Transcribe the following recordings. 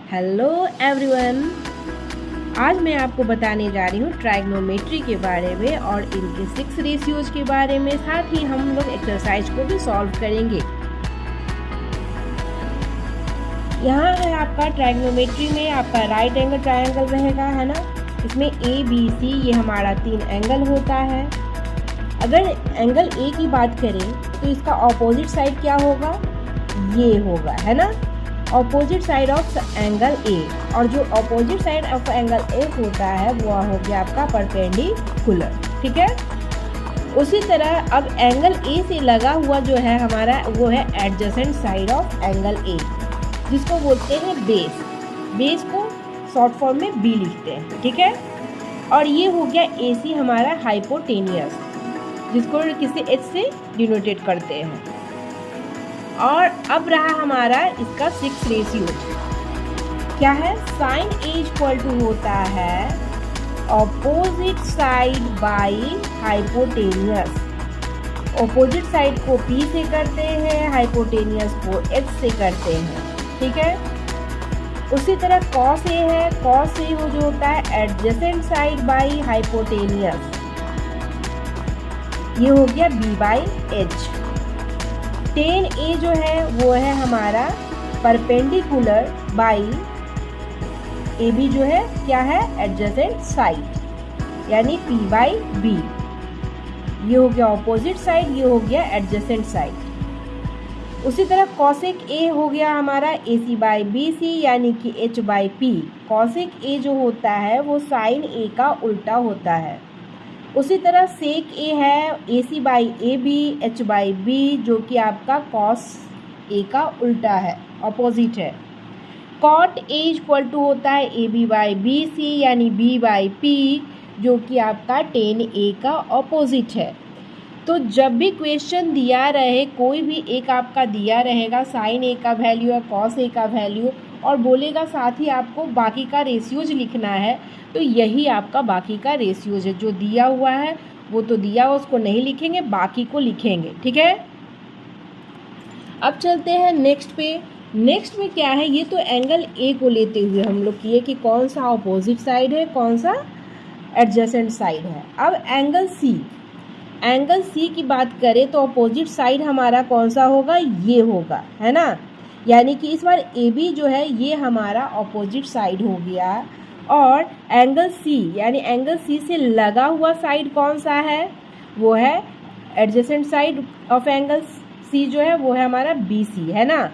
Hello everyone, आज मैं आपको बताने जा रही हूँ ट्राइग्नोमेट्री के बारे में और इनके 6 रेशियोज के बारे में। साथ ही हम लोग एक्सरसाइज को भी सॉल्व करेंगे। यहाँ है आपका ट्राइग्नोमेट्री में आपका राइट एंगल ट्रायंगल रहेगा, है ना। इसमें ए बी सी ये हमारा 3 एंगल होता है। अगर एंगल ए की बात करें तो इसका ऑपोजिट साइड क्या होगा, ये होगा, है ना, opposite side of angle A. और जो opposite side of angle A होता है वो हो गया आपका परपेंडिकुलर, ठीक है। उसी तरह अब एंगल ए से लगा हुआ जो है हमारा वो है adjacent side of angle A, जिसको बोलते हैं बेस। बेस को शॉर्ट फॉर्म में बी लिखते हैं, ठीक है। और ये हो गया ए सी हमारा हाइपोटेनियस, जिसको किसी एच से डिनोटेट करते हैं। और अब रहा हमारा इसका 6 रेशियो, क्या है, साइन ए इक्वल टू होता है opposite side by hypotenuse. Opposite side को पी से करते हैं, हाइपोटेनियस को एच से करते हैं, ठीक है। उसी तरह कॉस ए है, कॉस ए जो होता है एडजेसेंट साइड बाई हाइपोटेनियस, ये हो गया बी बाई एच। टेन ए जो है वो है हमारा परपेंडिकुलर बाई ए बी जो है क्या है एडजेसेंट साइड, यानी पी बाई बी। ये हो गया ऑपोजिट साइड, ये हो गया एडजेसेंट साइड। उसी तरह कॉसेक ए हो गया हमारा ए सी बाई बी सी, यानी कि एच बाई पी। कॉसेक ए जो होता है वो साइन ए का उल्टा होता है। उसी तरह सेक ए है A C by A B H by B, जो कि आपका कॉस ए का उल्टा है, ऑपोजिट है। कॉट ए इक्वल टू होता है A B by B C, यानी बी बाई पी, जो कि आपका टेन ए का ऑपोजिट है। तो जब भी क्वेश्चन दिया रहे, कोई भी एक आपका दिया रहेगा, साइन ए का वैल्यू या कॉस ए का वैल्यू, और बोलेगा साथ ही आपको बाकी का रेशियोज लिखना है, तो यही आपका बाकी का रेशियोज है। जो दिया हुआ है वो तो दिया हुआ, उसको नहीं लिखेंगे, बाकी को लिखेंगे, ठीक है। अब चलते हैं नेक्स्ट पे। नेक्स्ट में क्या है, ये तो एंगल ए को लेते हुए हम लोग किए कि कौन सा ऑपोजिट साइड है, कौन सा एडजेसेंट साइड है। अब एंगल सी, एंगल सी की बात करें तो ऑपोजिट साइड हमारा कौन सा होगा, ये होगा, है ना। यानी कि इस बार ए बी जो है ये हमारा ऑपोजिट साइड हो गया। और एंगल सी, यानी एंगल सी से लगा हुआ साइड कौन सा है, वो है adjacent side of angle C जो है वो है हमारा बी सी, है ना,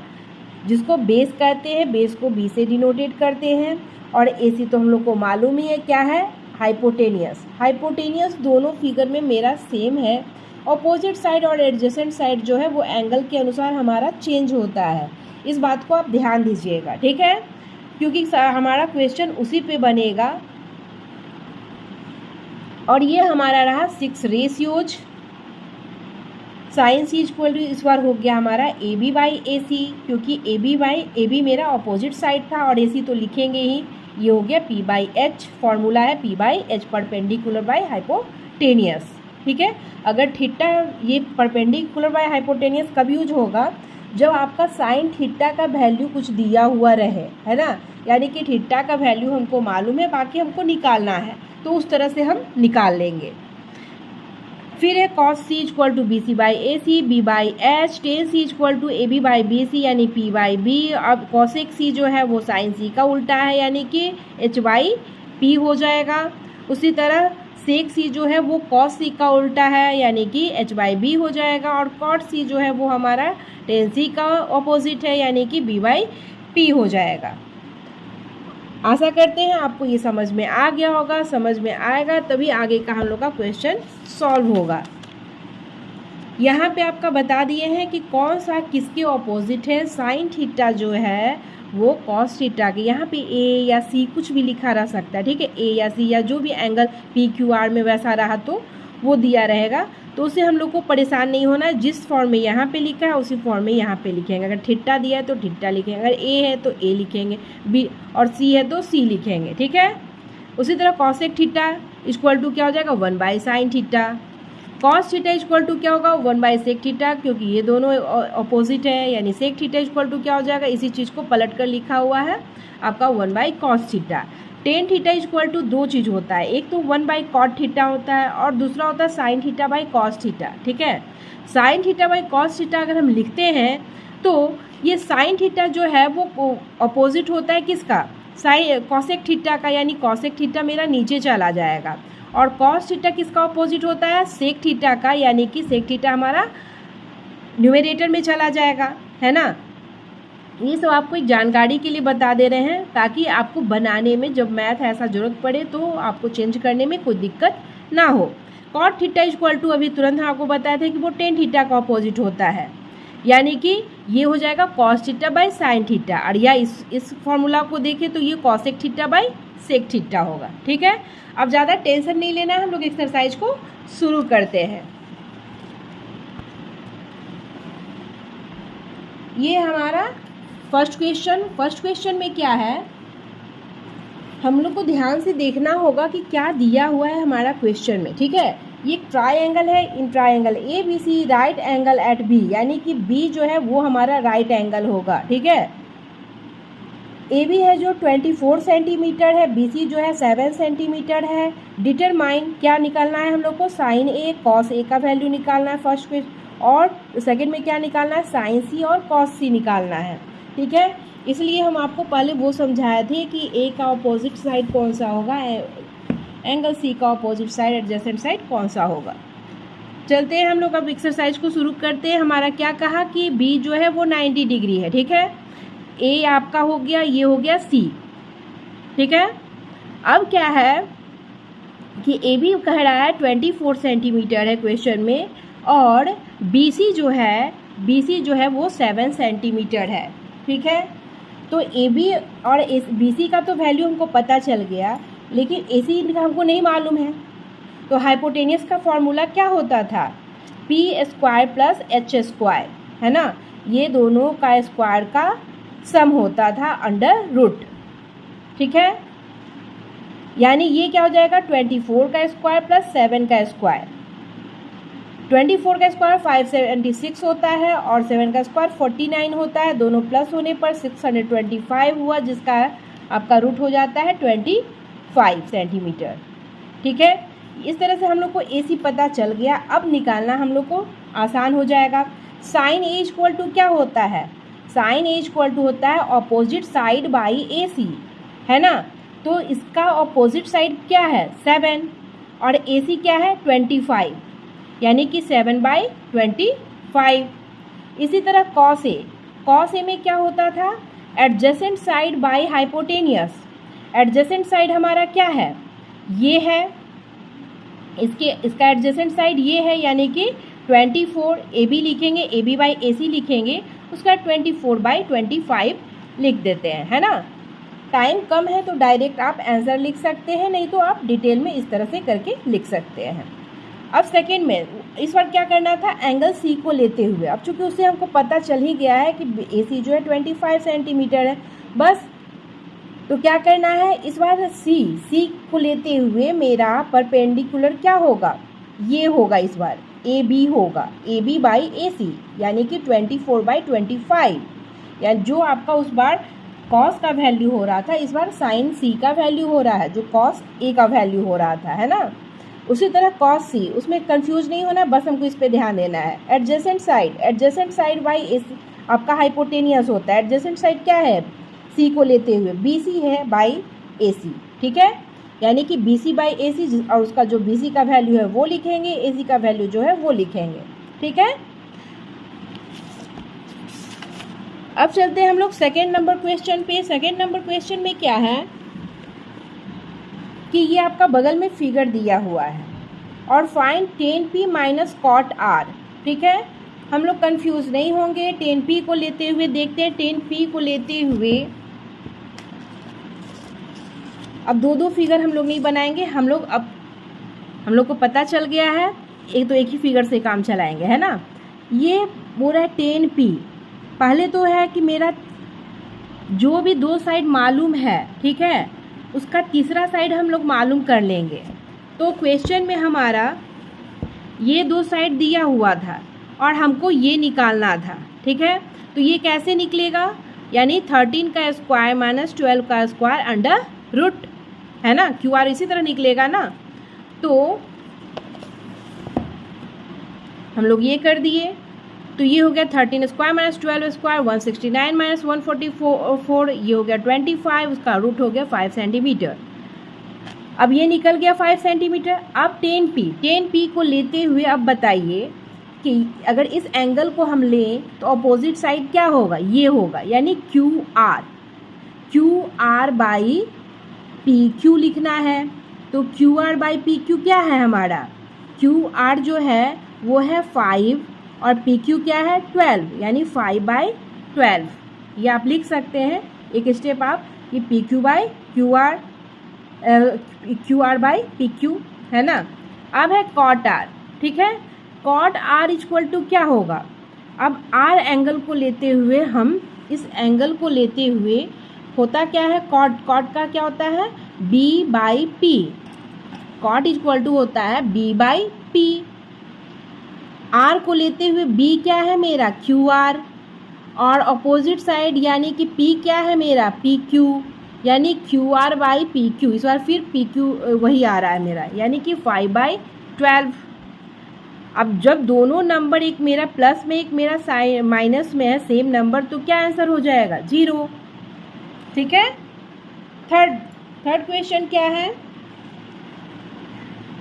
जिसको बेस कहते हैं। बेस को बी से डिनोटेट करते हैं। और ए सी तो हम लोग को मालूम ही है क्या है, हाइपोटेनियस। हाइपोटेनियस दोनों फिगर में मेरा सेम है। ऑपोजिट साइड और एडजेसेंट साइड जो है वो एंगल के अनुसार हमारा चेंज होता है, इस बात को आप ध्यान दीजिएगा, ठीक है, क्योंकि हमारा क्वेश्चन उसी पे बनेगा। और ये हमारा रहा 6 ratios. Sine C equal to इस बार हो गया हमारा ए बी बाई ए सी, क्योंकि A B by A B मेरा ऑपोजिट साइड था और ए सी तो लिखेंगे ही। ये हो गया पी बाई एच, फॉर्मूला है P by H, perpendicular by hypotenuse, ठीक है। अगर थीटा, ये परपेंडिकुलर बाई हाइपोटेनियस कब यूज होगा, जब आपका साइन थीटा का वैल्यू कुछ दिया हुआ रहे, है ना, यानी कि थीटा का वैल्यू हमको मालूम है, बाकी हमको निकालना है, तो उस तरह से हम निकाल लेंगे। फिर है cos C equal to B C by A C, B by H. Tan C equal to A B by B C, यानी पी बाई बी। अब कॉसेक सी जो है वो साइन सी का उल्टा है, यानी कि एच बाई पी हो जाएगा। उसी तरह सेक सी जो है वो कॉस सी का उल्टा है, यानी कि एच बाई बी हो जाएगा। और कॉट सी जो है वो हमारा टेन सी का ऑपोजिट है, यानी कि बी बाई पी हो जाएगा। आशा करते हैं आपको ये समझ में आ गया होगा। समझ में आएगा तभी आगे का हम लोग का क्वेश्चन सॉल्व होगा। यहाँ पे आपका बता दिए हैं कि कौन सा किसके ऑपोजिट है। साइन थीटा जो है वो कॉस थीटा के, यहाँ पे ए या सी कुछ भी लिखा रह सकता है, ठीक है, ए या सी या जो भी एंगल पी क्यू आर में वैसा रहा तो वो दिया रहेगा, तो उससे हम लोग को परेशान नहीं होना है। जिस फॉर्म में यहाँ पे लिखा है उसी फॉर्म में यहाँ पे लिखेंगे। अगर थीटा दिया है तो थीटा लिखेंगे, अगर ए है तो ए लिखेंगे, बी और सी है तो सी लिखेंगे, ठीक है। उसी तरह कॉसेक थीटा इक्वल टू क्या हो जाएगा, 1 by sine theta. Cos theta equal to क्या होगा 1/sec थीटा, क्योंकि ये दोनों अपोजिट है, यानी सेक थीटा इक्वल टू क्या हो जाएगा, इसी चीज़ को पलट कर लिखा हुआ है आपका 1/cos theta. Tan theta equal to दो चीज़ होता है, एक तो 1/cot थीटा होता है और दूसरा होता है sine theta by cos theta. ठीक है, sine theta by cos theta अगर हम लिखते हैं तो ये साइन थीटा जो है वो अपोजिट होता है किसका, कॉसेक थीटा का, यानी कॉसेक थीटा मेरा नीचे चला जाएगा। और कॉस थीटा किसका अपोजिट होता है, सेक थीटा का, यानी कि सेक थीटा हमारा न्यूमरेटर में चला जाएगा, है ना। ये सब आपको एक जानकारी के लिए बता दे रहे हैं ताकि आपको बनाने में जब मैथ ऐसा ज़रूरत पड़े तो आपको चेंज करने में कोई दिक्कत ना हो। कॉट थीटा इक्वल टू अभी तुरंत हम आपको बताए थे कि वो टेन थीटा का अपोजिट होता है, यानी कि ये हो जाएगा cos theta by sine theta. और या इस फॉर्मूला को देखें तो ये cosec theta by sec theta होगा। ठीक है, अब ज़्यादा टेंशन नहीं लेना है, हम लोग एक्सरसाइज को शुरू करते हैं। ये हमारा फर्स्ट क्वेश्चन में क्या है, हम लोग को ध्यान से देखना होगा कि क्या दिया हुआ है हमारा क्वेश्चन में। ठीक है, ये ट्रायंगल है, in triangle A B C right angle at B, यानी कि बी जो है वो हमारा राइट एंगल होगा। ठीक है, ए बी है जो 24 सेंटीमीटर है, बी सी जो है 7 सेंटीमीटर है। डिटरमाइन क्या निकालना है हम लोग को, साइन ए कॉस ए का वैल्यू निकालना है फर्स्ट क्वेश्चन, और सेकंड में क्या निकालना है, साइन सी और कॉस सी निकालना है। ठीक है, इसलिए हम आपको पहले वो समझाए थे कि ए का अपोजिट साइड कौन सा होगा, एंगल सी का अपोजिट साइड एडजेसेंट साइड कौन सा होगा। चलते हैं हम लोग अब एक्सरसाइज को शुरू करते हैं। हमारा क्या कहा कि बी जो है वो 90 डिग्री है। ठीक है, ए आपका हो गया, ये हो गया सी। ठीक है, अब क्या है कि ए बी कह रहा है 24 सेंटीमीटर है क्वेश्चन में, और बी सी जो है वो 7 सेंटीमीटर है। ठीक है, तो ए बी और बी सी का तो वैल्यू हमको पता चल गया, लेकिन ए सी का हमको नहीं मालूम है। तो हाइपोटेनियस का फॉर्मूला क्या होता था, P square plus H square, है ना, ये दोनों का स्क्वायर का सम होता था अंडर रूट। ठीक है, यानी ये क्या हो जाएगा 24 का स्क्वायर प्लस 7 का स्क्वायर। 24 का स्क्वायर 576 होता है और 7 का स्क्वायर 49 होता है, दोनों प्लस होने पर 625 हुआ, जिसका आपका रूट हो जाता है 25 सेंटीमीटर। ठीक है, इस तरह से हम लोग को ए सी पता चल गया। अब निकालना हम लोग को आसान हो जाएगा। साइन ए इक्वल टू क्या होता है, साइन ए इक्वल टू होता है अपोजिट साइड बाई ए सी, है ना। तो इसका अपोजिट साइड क्या है 7 और ए सी क्या है 25, यानी कि 7/25। इसी तरह कॉस ए में क्या होता था, adjacent side by hypotenuse. Adjacent side हमारा क्या है, ये है, इसका एडजेसेंट साइड ये है, यानी कि 24 ए बी लिखेंगे, ए बी बाई ए सी लिखेंगे, उसका 24/25 लिख देते हैं, है ना। टाइम कम है तो डायरेक्ट आप आंसर लिख सकते हैं, नहीं तो आप डिटेल में इस तरह से करके लिख सकते हैं। अब सेकेंड में इस बार क्या करना था, एंगल सी को लेते हुए, अब चूंकि उससे हमको पता चल ही गया है कि ए सी जो है 25 सेंटीमीटर है बस, तो क्या करना है इस बार सी को लेते हुए मेरा परपेंडिकुलर क्या होगा, ये होगा, इस बार ए बी होगा, ए बी बाई ए सी, यानी कि 24/25, या जो आपका उस बार कॉस का वैल्यू हो रहा था, इस बार साइन सी का वैल्यू हो रहा है, जो कॉस ए का वैल्यू हो रहा था, है ना। उसी तरह कॉस सी, उसमें कंफ्यूज नहीं होना, बस हमको इस पे ध्यान देना है। एडजेसेंट साइड बाई ए सी आपका हाइपोटेनियस होता है। एडजेसेंट साइड क्या है, सी को लेते हुए बी सी है बाई ए सी। ठीक है, यानी कि बी सी बाई ए सी, और उसका जो बी सी का वैल्यू है वो लिखेंगे, ए सी का वैल्यू जो है वो लिखेंगे। ठीक है, अब चलते हैं हम लोग सेकेंड नंबर क्वेश्चन पे। सेकेंड नंबर क्वेश्चन में क्या है कि ये आपका बगल में फिगर दिया हुआ है और find 10p minus cot R. ठीक है, हम लोग कंफ्यूज नहीं होंगे, 10p को लेते हुए देखते हैं। 10p को लेते हुए अब दो फिगर हम लोग नहीं बनाएंगे, हम लोग को पता चल गया है, तो एक ही फिगर से काम चलाएंगे, है ना। ये पूरा 10p, पहले तो है कि मेरा जो भी दो साइड मालूम है, ठीक है, उसका तीसरा साइड हम लोग मालूम कर लेंगे। तो क्वेश्चन में हमारा ये दो साइड दिया हुआ था और हमको ये निकालना था, ठीक है। तो ये कैसे निकलेगा, यानी 13 का स्क्वायर माइनस 12 का स्क्वायर अंडर रूट, है ना। क्यू आर इसी तरह निकलेगा ना। तो हम लोग ये कर दिए, तो ये हो गया 13 स्क्वायर माइनस 12 स्क्वायर 169 माइनस 144, ये हो गया 25, उसका रूट हो गया 5 सेंटीमीटर। अब ये निकल गया 5 सेंटीमीटर। अब 10p को लेते हुए अब बताइए कि अगर इस एंगल को हम लें तो अपोजिट साइड क्या होगा, ये होगा, यानी Q R by P Q लिखना है। तो Q R by P Q क्या है हमारा, क्यू आर जो है वो है 5 और पी क्यू क्या है 12, यानी 5/12। ये आप लिख सकते हैं एक स्टेप आप, कि P Q by Q R by P Q, है ना। अब है कॉट आर, ठीक है। कॉट आर इक्वल टू क्या होगा, अब आर एंगल को लेते हुए हम इस एंगल को लेते हुए होता क्या है, कॉट का क्या होता है B by P, cot equal to होता है बी बाई पी। आर को लेते हुए बी क्या है मेरा क्यू आर, और अपोजिट साइड यानी कि पी क्या है मेरा पी क्यू, यानी Q R by P Q. इस बार फिर पी क्यू वही आ रहा है मेरा, यानी कि 5/12। अब जब दोनों नंबर एक मेरा प्लस में एक मेरा माइनस में है सेम नंबर, तो क्या आंसर हो जाएगा 0, ठीक है। थर्ड क्वेश्चन क्या है,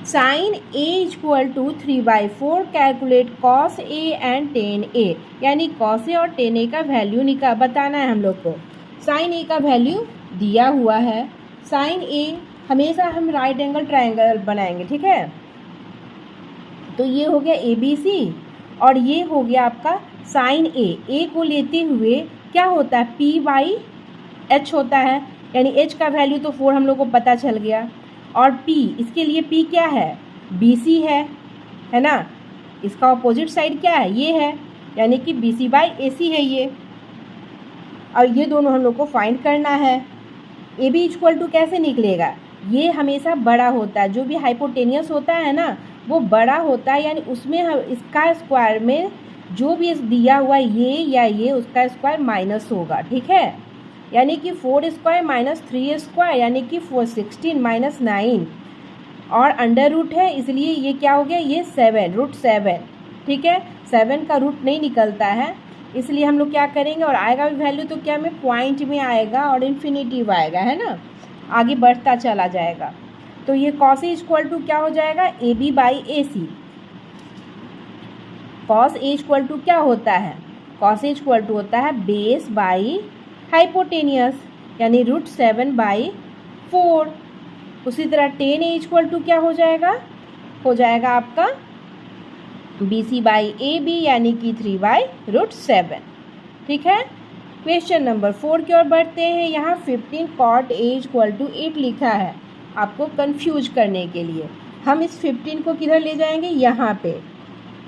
sine A equal to 3/4 calculate cos A and tan A, यानी कॉस ए और टेन ए का वैल्यू बताना है हम लोग को। साइन ए का वैल्यू दिया हुआ है, साइन ए हमेशा हम राइट एंगल ट्रायंगल बनाएंगे, ठीक है। तो ये हो गया ABC और ये हो गया आपका साइन ए को लेते हुए क्या होता है P/H होता है, यानी H का वैल्यू तो 4 हम लोग को पता चल गया। और P, इसके लिए P क्या है BC है ना। इसका अपोजिट साइड क्या है ये है, यानी कि BC/AC है ये। और ये दोनों हम लोग को फाइंड करना है। AB इक्वल टू कैसे निकलेगा, ये हमेशा बड़ा होता है, जो भी हाइपोटेनियस होता है ना वो बड़ा होता है, यानी उसमें हम इसका स्क्वायर में जो भी दिया हुआ ये या ये उसका स्क्वायर माइनस होगा, ठीक है। यानी कि 4 स्क्वायर माइनस 3 स्क्वायर, यानी कि 416 माइनस 9, और अंडर रूट है इसलिए ये क्या हो गया ये 7 √7, ठीक है। 7 का रूट नहीं निकलता है, इसलिए हम लोग क्या करेंगे, और आएगा भी वैल्यू तो क्या में पॉइंट में आएगा और इन्फिनिटिव आएगा, है ना, आगे बढ़ता चला जाएगा। तो ये कॉस ए इक्वल टू क्या हो जाएगा AB/AC। Cos A equal to क्या होता है, कॉस ए इक्वल टू होता है बेस बाई हाइपोटेनियस, यानी √7/4। उसी तरह टेन ए इक्वल टू क्या हो जाएगा आपका BC/AB, यानी कि 3/√7, ठीक है। क्वेश्चन नंबर 4 की ओर बढ़ते हैं। यहाँ 15 cot A इक्वल टू 8 लिखा है, आपको कंफ्यूज करने के लिए। हम इस 15 को किधर ले जाएंगे, यहाँ पे।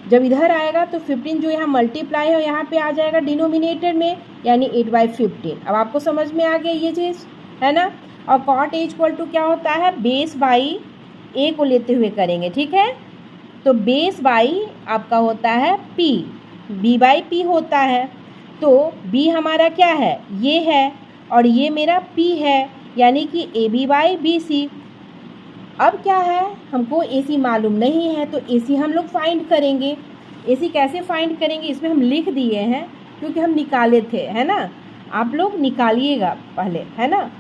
जब इधर आएगा तो 15 जो यहाँ मल्टीप्लाई है यहाँ पे आ जाएगा डिनोमिनेटर में, यानी 8/15। अब आपको समझ में आ गया ये चीज़, है ना। और cot A इक्वल टू क्या होता है बेस बाई A को लेते हुए करेंगे, ठीक है। तो बेस बाई आपका होता है P, B/P होता है। तो B हमारा क्या है ये है, और ये मेरा P है, यानी कि AB/BC। अब क्या है, हमको AC मालूम नहीं है, तो AC हम लोग फाइंड करेंगे। AC कैसे फाइंड करेंगे, इसमें हम लिख दिए हैं क्योंकि हम निकाले थे, है ना। आप लोग निकालिएगा पहले, है ना,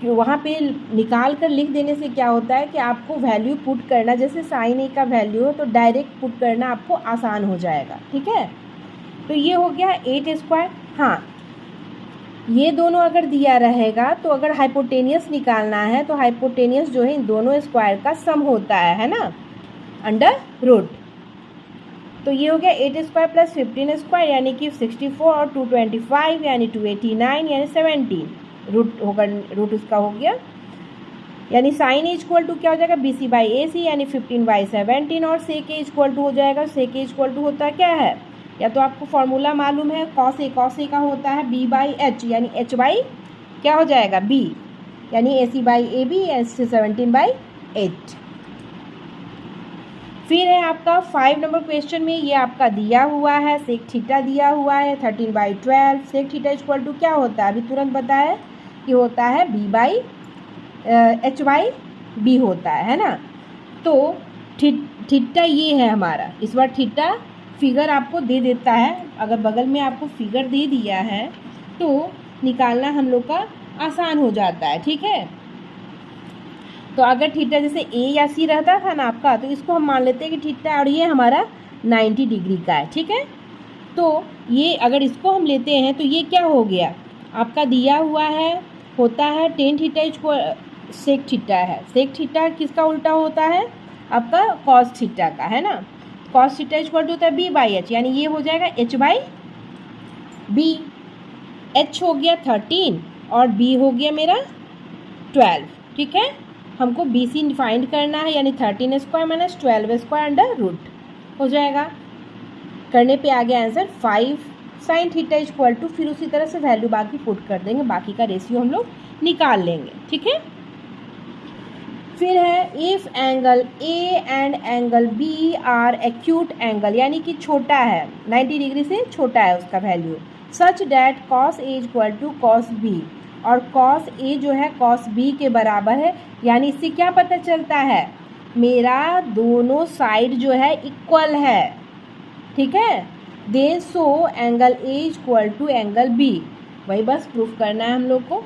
कि वहाँ पे निकाल कर लिख देने से क्या होता है कि आपको वैल्यू पुट करना, जैसे साइन ए का वैल्यू हो तो डायरेक्ट पुट करना आपको आसान हो जाएगा, ठीक है। तो ये हो गया 8 स्क्वायर। हाँ, ये दोनों अगर दिया रहेगा तो अगर हाइपोटेनियस निकालना है तो हाइपोटेनियस जो है इन दोनों स्क्वायर का सम होता है ना, अंडर रूट। तो ये हो गया 8 स्क्वायर प्लस 15 स्क्वायर, यानी कि 64 और 225 यानी 289 यानी 17 रूट होगा, रूट इसका हो गया। यानी साइन इक्वल टू क्या हो जाएगा BC/AC, यानी 15/17, और सेक ए इक्वल टू हो जाएगा, सेक ए इक्वल टू होता है क्या है, या तो आपको फॉर्मूला मालूम है कॉस ए का होता है B/H, यानी H बाई क्या हो जाएगा B, यानी AC/AB, 17/8। फिर है आपका 5 नंबर क्वेश्चन में, ये आपका दिया हुआ है सेक थीटा दिया हुआ है 13/12। सेक थीटा इक्वल टू क्या होता है, अभी तुरंत बताया कि होता है h/b होता है ना। तो थीटा ये है हमारा, इस बार थीटा फिगर आपको दे देता है, अगर बगल में आपको फिगर दे दिया है तो निकालना हम लोग का आसान हो जाता है, ठीक है। तो अगर थीटा जैसे ए या सी रहता था ना आपका, तो इसको हम मान लेते हैं कि थीटा, और ये हमारा 90 डिग्री का है, ठीक है। तो ये अगर इसको हम लेते हैं तो ये क्या हो गया आपका, दिया हुआ है होता है tan theta equal sec theta है। सेक थीटा किसका उल्टा होता है, आपका कॉस थीटा का, है ना। कॉस थीटा इक्वल टू होता है b/h, यानी ये हो जाएगा h/b। h हो गया 13 और b हो गया मेरा 12, ठीक है। हमको BC फाइंड करना है, यानी 13² - 12² अंडर रूट हो जाएगा। करने पे आ गया answer 5 sin theta equal to, फिर उसी तरह से वैल्यू बाकी पुट कर देंगे, बाकी का रेशियो हम लोग निकाल लेंगे, ठीक है। फिर है if angle A and angle B are acute angle, यानी कि छोटा है 90 डिग्री से छोटा है उसका value, such that cos A equal to cos B, और cos A जो है cos B के बराबर है, यानी इससे क्या पता चलता है, मेरा दोनों साइड जो है इक्वल है, ठीक है। Then so angle A equal to angle B, वही बस प्रूफ करना है हम लोग को।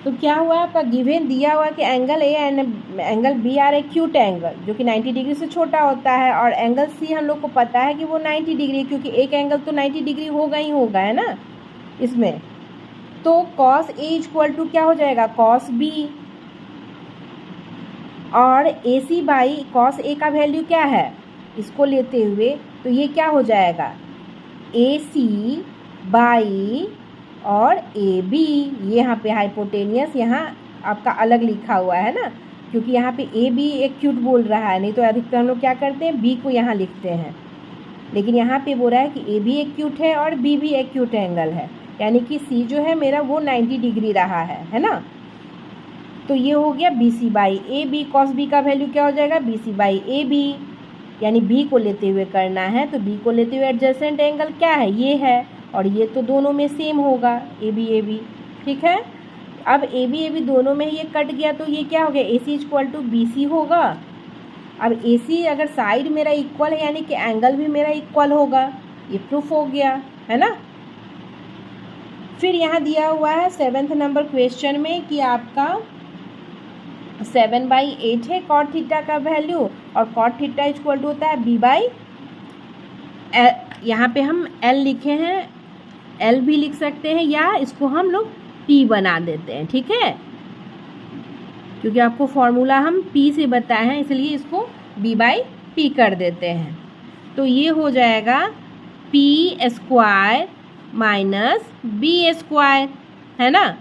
तो क्या हुआ आपका, गिवन दिया हुआ कि angle A and angle B are acute angle, जो कि 90 डिग्री से छोटा होता है, और एंगल सी हम लोग को पता है कि वो 90 डिग्री, क्योंकि एक एंगल तो 90 डिग्री होगा ही होगा, है ना इसमें। तो कॉस ए इक्वल टू क्या हो जाएगा, कॉस बी, और ए सी बाई कॉस ए का वैल्यू क्या है, इसको लेते हुए तो ये क्या हो जाएगा, ए सी बाई और ए बी। ये यहाँ पे हाइपोटेनियस यहाँ आपका अलग लिखा हुआ है ना, क्योंकि यहाँ पे ए बी एक्यूट बोल रहा है, नहीं तो अधिकतर हम लोग क्या करते हैं बी को यहाँ लिखते हैं, लेकिन यहाँ पे बोल रहा है कि ए भी एक्यूट है और बी भी एक्यूट एंगल है, यानी कि सी जो है मेरा वो 90 डिग्री रहा है ना। तो ये हो गया B C by A B, cos B का वैल्यू क्या हो जाएगा, B C by A B, यानी बी को लेते हुए करना है, तो बी को लेते हुए एडजेसेंट एंगल क्या है, ये है, और ये तो दोनों में सेम होगा ए बी, ठीक है। अब ए बी दोनों में ये कट गया, तो ये क्या हो गया, ए सी इक्वल टू बी सी होगा। अब ए सी अगर साइड मेरा इक्वल है, यानी कि एंगल भी मेरा इक्वल होगा, ये प्रूफ हो गया, है ना। फिर यहाँ दिया हुआ है 7th नंबर क्वेश्चन में कि आपका 7/8 है कॉट थीटा का वैल्यू, और कॉट थीटा इक्वल टू होता है b/, यहाँ पे हम l लिखे हैं, l भी लिख सकते हैं, या इसको हम लोग p बना देते हैं, ठीक है, क्योंकि आपको फॉर्मूला हम p से बताए हैं, इसलिए इसको b/p कर देते हैं। तो ये हो जाएगा p² माइनस b², है ना,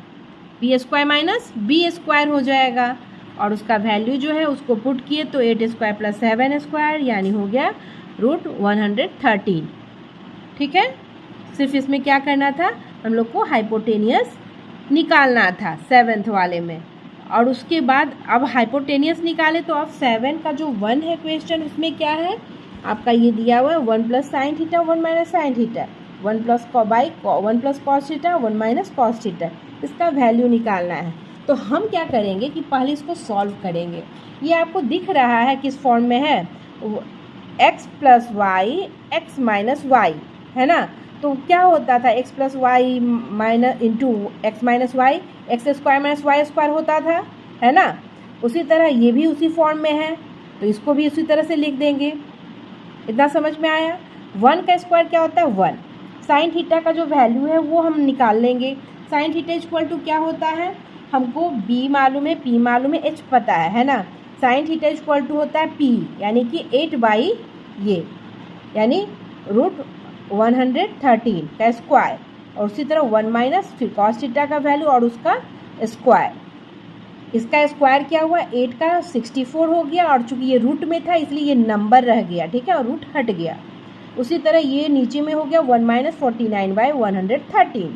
p² - b² हो जाएगा, और उसका वैल्यू जो है उसको पुट किए तो 8² + 7², यानी हो गया √113, ठीक है। सिर्फ इसमें क्या करना था, हम लोग को हाइपोटेनियस निकालना था 7th वाले में, और उसके बाद अब हाइपोटेनियस निकाले तो अब 7 का जो 1 है क्वेश्चन, उसमें क्या है आपका, ये दिया हुआ है 1 + sin theta 1 - sin theta, 1 + cos theta 1 - cos theta, इसका वैल्यू निकालना है। तो हम क्या करेंगे कि पहले इसको सॉल्व करेंगे। ये आपको दिख रहा है किस फॉर्म में है, x + y x - y, है ना। तो क्या होता था, x + y minus into X minus Y, x² - y² होता था, है ना। उसी तरह ये भी उसी फॉर्म में है, तो इसको भी उसी तरह से लिख देंगे। इतना समझ में आया। 1 का स्क्वायर क्या होता है 1, साइन थीटा का जो वैल्यू है वो हम निकाल लेंगे। साइन थीटा इक्वल टू क्या होता है, हमको b मालूम है, p मालूम है, h पता है ना। साइन थीटा इक्वल टू होता है p, यानी कि 8/, ये यानी √113 का स्क्वायर, और उसी तरह 1 - फिर कॉस थीटा का वैल्यू और उसका स्क्वायर। इसका स्क्वायर क्या हुआ, 8 का 64 हो गया, और चूंकि ये रूट में था इसलिए ये नंबर रह गया, ठीक है, और रूट हट गया। उसी तरह ये नीचे में हो गया 1 - 49/113,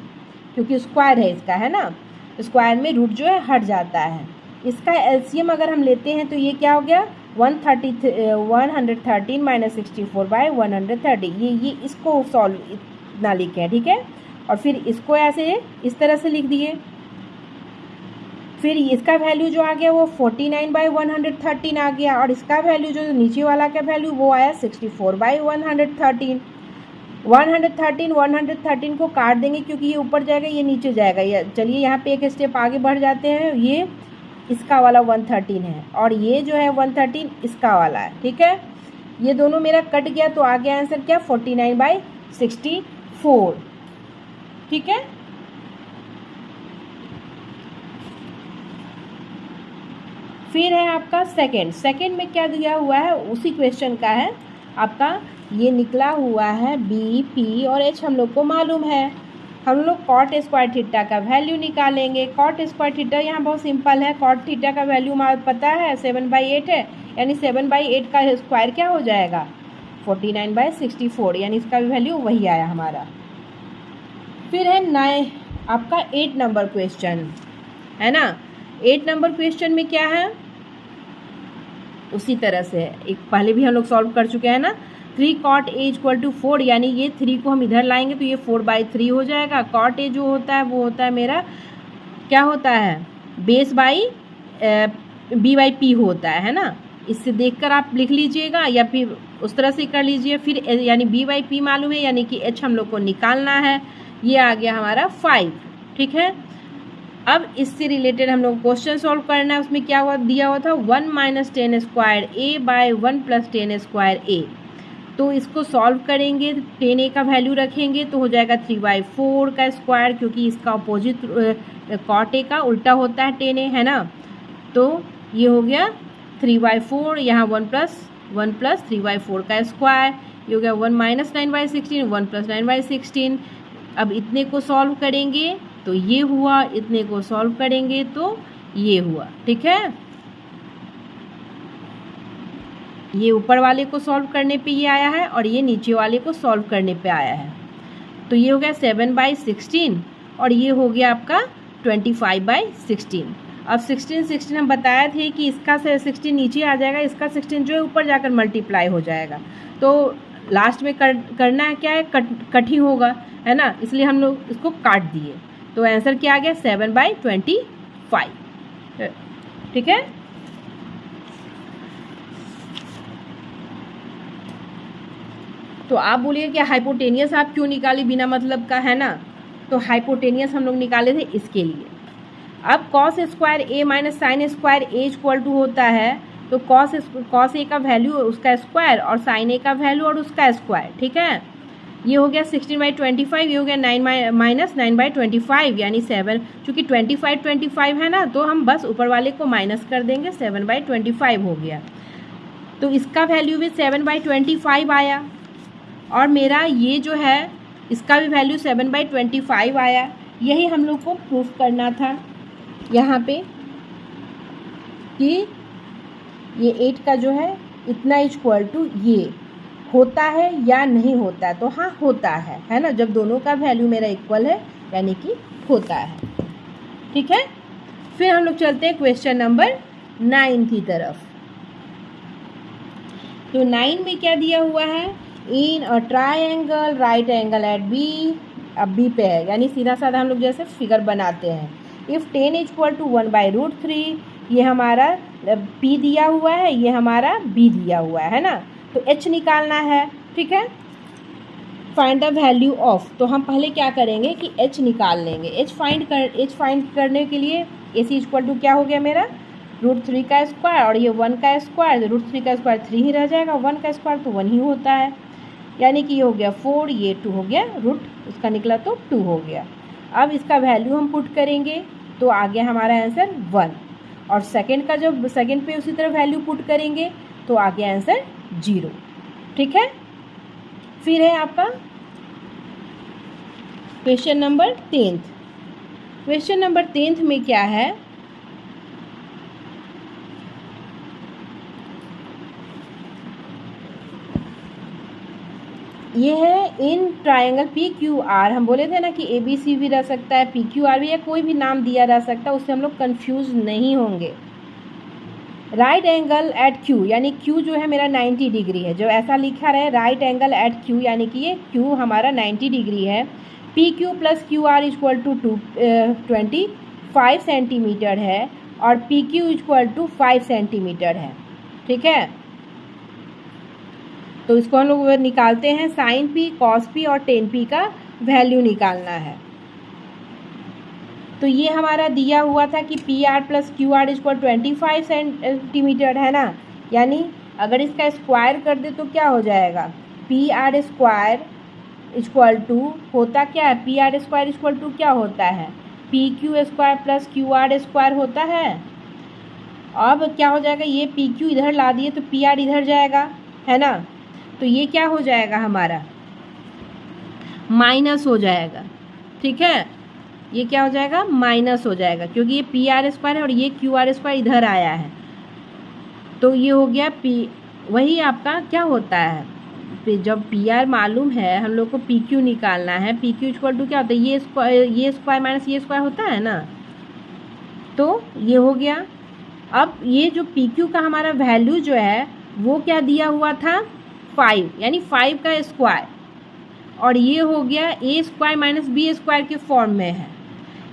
क्योंकि स्क्वायर है इसका, है ना। स्क्वायर में रूट जो है हट जाता है। इसका एलसीएम अगर हम लेते हैं तो ये क्या हो गया 113 माइनस 64/130। ये इसको सॉल्व इतना लिखे हैं, ठीक है। और फिर इसको ऐसे इस तरह से लिख दिए। फिर इसका वैल्यू जो आ गया वो 49/113 आ गया, और इसका वैल्यू जो नीचे वाला का वैल्यू वो आया 64/113। 113 को काट देंगे क्योंकि ये ऊपर जाएगा ये नीचे जाएगा। चलिए यहाँ पे एक स्टेप आगे बढ़ जाते हैं। ये इसका वाला 113 है और ये जो है 113 इसका वाला है, ठीक है। ये दोनों मेरा कट गया तो आ गया आंसर क्या 49/64, ठीक है। फिर है आपका सेकंड में क्या दिया हुआ है उसी क्वेश्चन का है आपका। ये निकला हुआ है बी, पी और एच हम लोग को मालूम है। हम लोग कॉट स्क्वायर थीटा का वैल्यू निकालेंगे। कॉट स्क्वायर थीटा यहाँ बहुत सिंपल है। कॉट थीटा का वैल्यू पता है 7/8 है, यानी 7/8 का स्क्वायर क्या हो जाएगा 49/64, यानी इसका वैल्यू वही आया हमारा। फिर है आपका 8 नंबर क्वेश्चन है ना। 8 नंबर क्वेश्चन में क्या है उसी तरह से एक पहले भी हम लोग सॉल्व कर चुके हैं ना। 3 cot a = 4, यानी ये 3 को हम इधर लाएंगे तो ये 4/3 हो जाएगा। cot a जो होता है वो होता है मेरा क्या होता है बेस बाई b/p होता है ना। इससे देखकर आप लिख लीजिएगा या फिर उस तरह से कर लीजिए। फिर यानी b/p मालूम है, यानी कि h हम लोग को निकालना है। ये आ गया हमारा 5, ठीक है। अब इससे रिलेटेड हम लोग क्वेश्चन सॉल्व करना है। उसमें क्या हुआ दिया हुआ था 1 - 10² a/1 + 10² a। तो इसको सॉल्व करेंगे 10a का वैल्यू रखेंगे तो हो जाएगा 3/4 का स्क्वायर, क्योंकि इसका अपोजिट cot a का उल्टा होता है 10a, है ना। तो ये हो गया 3/4, यहाँ 1 + 3/4 का स्क्वायर, ये हो गया 1 - 9/16, 1 + 9/16। अब इतने को सॉल्व करेंगे तो ये हुआ, इतने को सॉल्व करेंगे तो ये हुआ, ठीक है। ये ऊपर वाले को सॉल्व करने पे ये आया है और ये नीचे वाले को सॉल्व करने पे आया है। तो ये हो गया 7/16 और ये हो गया आपका 25/16। अब 16 हम बताए थे कि इसका 16 नीचे आ जाएगा, इसका 16 जो है ऊपर जाकर मल्टीप्लाई हो जाएगा। तो लास्ट में करना है क्या है कट ही होगा, है ना, इसलिए हम लोग इसको काट दिए। तो आंसर क्या आ गया 7/25, ठीक है। तो आप बोलिए कि हाइपोटेनियस आप क्यों निकाली बिना मतलब का, है ना। तो हाइपोटेनियस हम लोग निकाले थे इसके लिए। अब cos square a - sin square a = होता है, तो cos a का वैल्यू उसका स्क्वायर और sin a का वैल्यू और उसका स्क्वायर, ठीक है। ये हो गया 16/25, ये हो गया 9 - 9/25, यानी 7। चूँकि 25 है ना तो हम बस ऊपर वाले को माइनस कर देंगे, 7/25 हो गया। तो इसका वैल्यू भी 7/25 आया और मेरा ये जो है इसका भी वैल्यू 7/25 आया। यही हम लोग को प्रूफ करना था यहाँ पे कि ये 8 का जो है इतना = ये होता है या नहीं होता है। तो हाँ होता है ना, जब दोनों का वैल्यू मेरा इक्वल है यानी कि होता है, ठीक है। फिर हम लोग चलते हैं क्वेश्चन नंबर 9 की तरफ। तो 9 में क्या दिया हुआ है in a triangle right angle at B. अब बी पे है यानी सीधा साधा हम लोग जैसे फिगर बनाते हैं। इफ़ 10 = 1/√3, ये हमारा P दिया हुआ है, ये हमारा B दिया हुआ है ना। तो H निकालना है, ठीक है। फाइंड द वैल्यू ऑफ, तो हम पहले क्या करेंगे कि H निकाल लेंगे। H फाइंड करने के लिए AC = क्या हो गया मेरा √3 का स्क्वायर और ये 1 का स्क्वायर। √3 का स्क्वायर 3 ही रह जाएगा, 1 का स्क्वायर तो 1 ही होता है, यानी कि ये हो गया 4, ये 2 हो गया, रूट उसका निकला तो 2 हो गया। अब इसका वैल्यू हम पुट करेंगे तो आ गया हमारा आंसर 1, और सेकंड का जब सेकंड पे उसी तरह वैल्यू पुट करेंगे तो आ गया आंसर 0, ठीक है। फिर है आपका क्वेश्चन नंबर 10। क्वेश्चन नंबर 10 में क्या है ये है in triangle P Q R, हम बोले थे ना कि ए बी सी भी रह सकता है, पी क्यू आर भी, या कोई भी नाम दिया जा सकता है, उससे हम लोग कंफ्यूज नहीं होंगे। राइट एंगल एट क्यू, यानी क्यू जो है मेरा 90 डिग्री है, जो ऐसा लिखा रहे राइट एंगल एट क्यू, यानी कि ये क्यू हमारा 90 डिग्री है। P Q plus Q R equal to 25 centimetre है, और P Q equal to 5 centimetre है। ठीक है, तो इसको हम लोग निकालते हैं, साइन पी, कॉस पी और टेन पी का वैल्यू निकालना है। तो ये हमारा दिया हुआ था कि P R plus Q R equal 25 centimetre है ना, यानी अगर इसका स्क्वायर कर दे तो क्या हो जाएगा, P R square equal to होता क्या है, P R square equal to क्या होता है, P Q square plus Q R square होता है। अब क्या हो जाएगा, ये पी क्यू इधर ला दिए तो पी आर इधर जाएगा, है ना, तो ये क्या हो जाएगा हमारा माइनस हो जाएगा। ठीक है, ये क्या हो जाएगा, माइनस हो जाएगा, क्योंकि ये पी आर स्क्वायर है और ये क्यू आर स्क्वायर इधर आया है, तो ये हो गया पी, वही आपका क्या होता है, जब पी आर मालूम है हम लोग को पी क्यू निकालना है, पी क्यू इक्वल टू क्या होता है, ये स्क्वायर माइनस ये स्क्वायर होता है ना, तो ये हो गया। अब ये जो पी क्यू का हमारा वैल्यू जो है वो क्या दिया हुआ था, 5, यानी 5 का स्क्वायर, और ये हो गया ए स्क्वायर माइनस बी स्क्वायर के फॉर्म में है।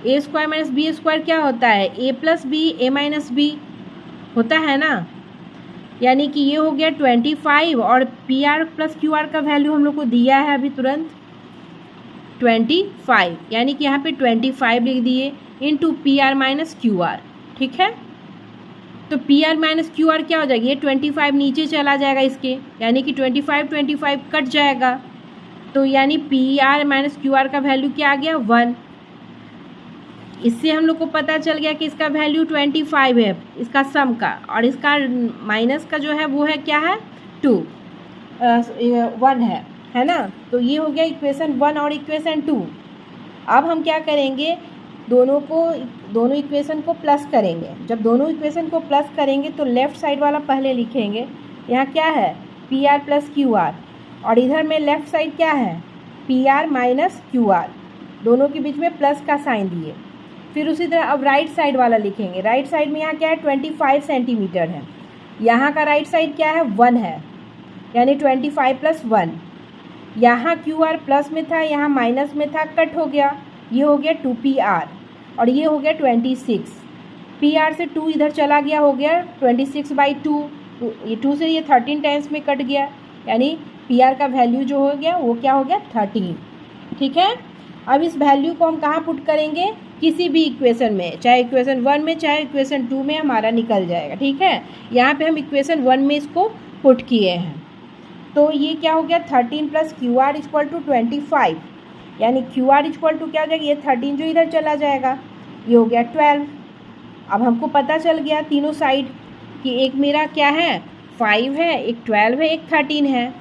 ए स्क्वायर माइनस बी स्क्वायर क्या होता है, ए प्लस बी ए माइनस बी होता है ना, यानी कि ये हो गया 25, और P R plus Q are का वैल्यू हम लोग को दिया है अभी तुरंत 25, यानी कि यहाँ पे 25 लिख दिए into P R minus Q R. ठीक है, तो P R minus Q R क्या हो जाएगा, ये 25 नीचे चला जाएगा इसके, यानी कि 25 कट जाएगा, तो यानी P R minus Q R का वैल्यू क्या आ गया, 1। इससे हम लोग को पता चल गया कि इसका वैल्यू 25 है, इसका सम का, और इसका माइनस का जो है वो है क्या है, 1 है ना। तो ये हो गया इक्वेशन 1 और इक्वेशन 2। अब हम क्या करेंगे, दोनों इक्वेशन को प्लस करेंगे। जब दोनों इक्वेशन को प्लस करेंगे तो लेफ़्ट साइड वाला पहले लिखेंगे, यहाँ क्या है P R plus Q are, और इधर में लेफ़्ट साइड क्या है P are minus Q R, दोनों के बीच में प्लस का साइन दिए। फिर उसी तरह अब राइट साइड वाला लिखेंगे, राइट साइड में यहाँ क्या है 25 सेंटीमीटर है, यहाँ का राइट साइड क्या है 1 है, यानी 25 प्लस 1, यहाँ क्यू आर प्लस में था यहाँ माइनस में था, कट हो गया, ये हो गया 2PR, और ये हो गया 26, PR से 2 इधर चला गया, हो गया 26/2, ये 2 से ये 13 टाइम्स में कट गया, यानी PR का वैल्यू जो हो गया वो क्या हो गया 13। ठीक है, अब इस वैल्यू को हम कहाँ पुट करेंगे, किसी भी इक्वेशन में, चाहे इक्वेशन 1 में चाहे इक्वेशन 2 में हमारा निकल जाएगा। ठीक है, यहाँ पे हम इक्वेशन 1 में इसको पुट किए हैं, तो ये क्या हो गया 13 plus Q R equal to 25, यानी क्यू आर इक्वल टू क्या हो जाएगा, ये 13 जो इधर चला जाएगा, ये हो गया 12। अब हमको पता चल गया तीनों साइड कि एक मेरा क्या है 5 है, एक 12 है, एक 13 है,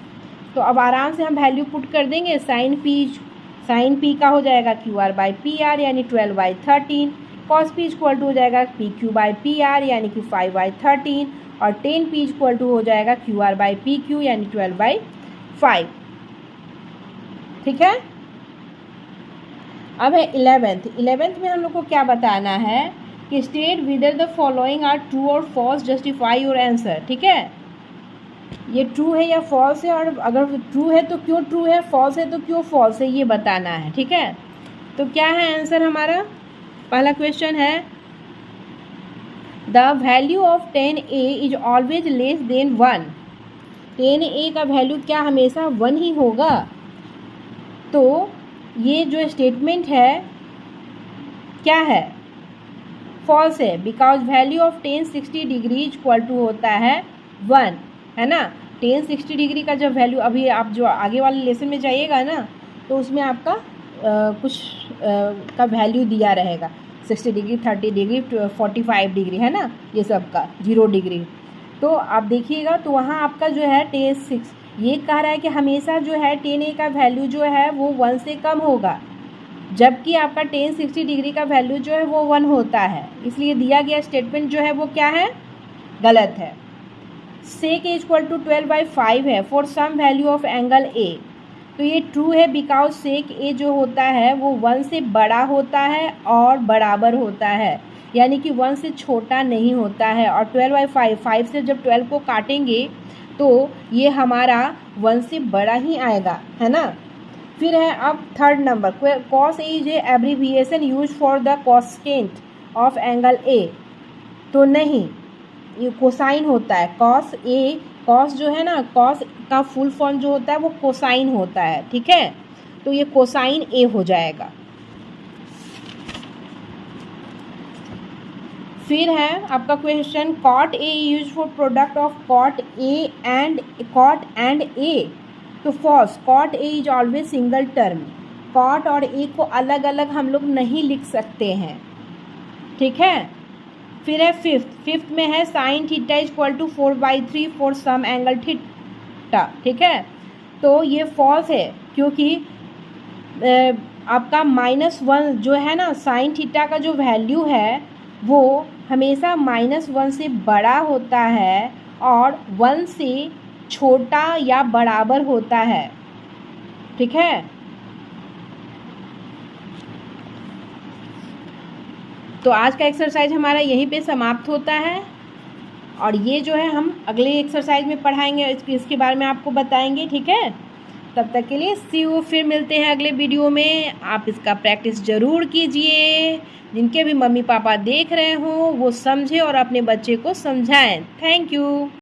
तो अब आराम से हम वैल्यू पुट कर देंगे। साइन पी का हो जाएगा Q R by P R, यानी 12/13, कॉस पी इक्वल टू हो जाएगा P Q by P R, यानी कि 5/13, और टेन पी इक्वल टू हो जाएगा Q R by P Q, यानी 12/5। ठीक है, अब है 11th में हम लोग को क्या बताना है कि state whether the following are true और फॉल्स, जस्टिफाई योर आंसर। ठीक है, ये ट्रू है या फॉल्स है, और अगर ट्रू है तो क्यों ट्रू है, फॉल्स है तो क्यों फॉल्स है, ये बताना है। ठीक है, तो क्या है आंसर हमारा, पहला क्वेश्चन है the value of 10A is always less than 1। 10A का वैल्यू क्या हमेशा 1 ही होगा, तो ये जो स्टेटमेंट है क्या है, फॉल्स है, because value of 10 60 degree equal to होता है 1, है ना। 10 60 डिग्री का जब वैल्यू, अभी आप जो आगे वाले लेसन में जाइएगा ना तो उसमें आपका कुछ का वैल्यू दिया रहेगा, 60 डिग्री 30 डिग्री 45 डिग्री, है ना, ये सब का 0 डिग्री, तो आप देखिएगा तो वहाँ आपका जो है 10 ये कह रहा है कि हमेशा जो है 10A का वैल्यू जो है वो 1 से कम होगा, जबकि आपका 10 60 डिग्री का वैल्यू जो है वो 1 होता है, इसलिए दिया गया स्टेटमेंट जो है वो क्या है, गलत है। sec A इक्वल टू 12/5 है for some value of angle A, तो ये ट्रू है बिकॉज सेक ए जो होता है वो 1 से बड़ा होता है और बराबर होता है, यानी कि 1 से छोटा नहीं होता है। और 12/5, 5 से जब 12 को काटेंगे तो ये हमारा 1 से बड़ा ही आएगा, है ना। फिर है अब third number, cos A is a abbreviation use for the cosecant of angle A. तो नहीं, ये कोसाइन होता है। कॉस ए, कॉस जो है ना, कॉस का फुल फॉर्म जो होता है वो कोसाइन होता है, ठीक है। तो ये कोसाइन ए हो जाएगा। फिर है आपका question, cot A use for product of cot and A. तो false, cot A is always single term. Cot और ए को अलग अलग हम लोग नहीं लिख सकते हैं, ठीक है। फिर है फिफ्थ में है sine theta is equal to 4/3 for some angle theta, ठीक है। तो ये फॉल्स है क्योंकि आपका -1 जो है ना, साइन थीटा का जो वैल्यू है वो हमेशा -1 से बड़ा होता है और 1 से छोटा या बराबर होता है, ठीक है। तो आज का एक्सरसाइज हमारा यहीं पे समाप्त होता है और ये जो है हम अगले एक्सरसाइज में पढ़ाएंगे, इसके बारे में आपको बताएंगे, ठीक है। तब तक के लिए सी यू, फिर मिलते हैं अगले वीडियो में। आप इसका प्रैक्टिस ज़रूर कीजिए। जिनके भी मम्मी पापा देख रहे हो वो समझे और अपने बच्चे को समझाएं। Thank you.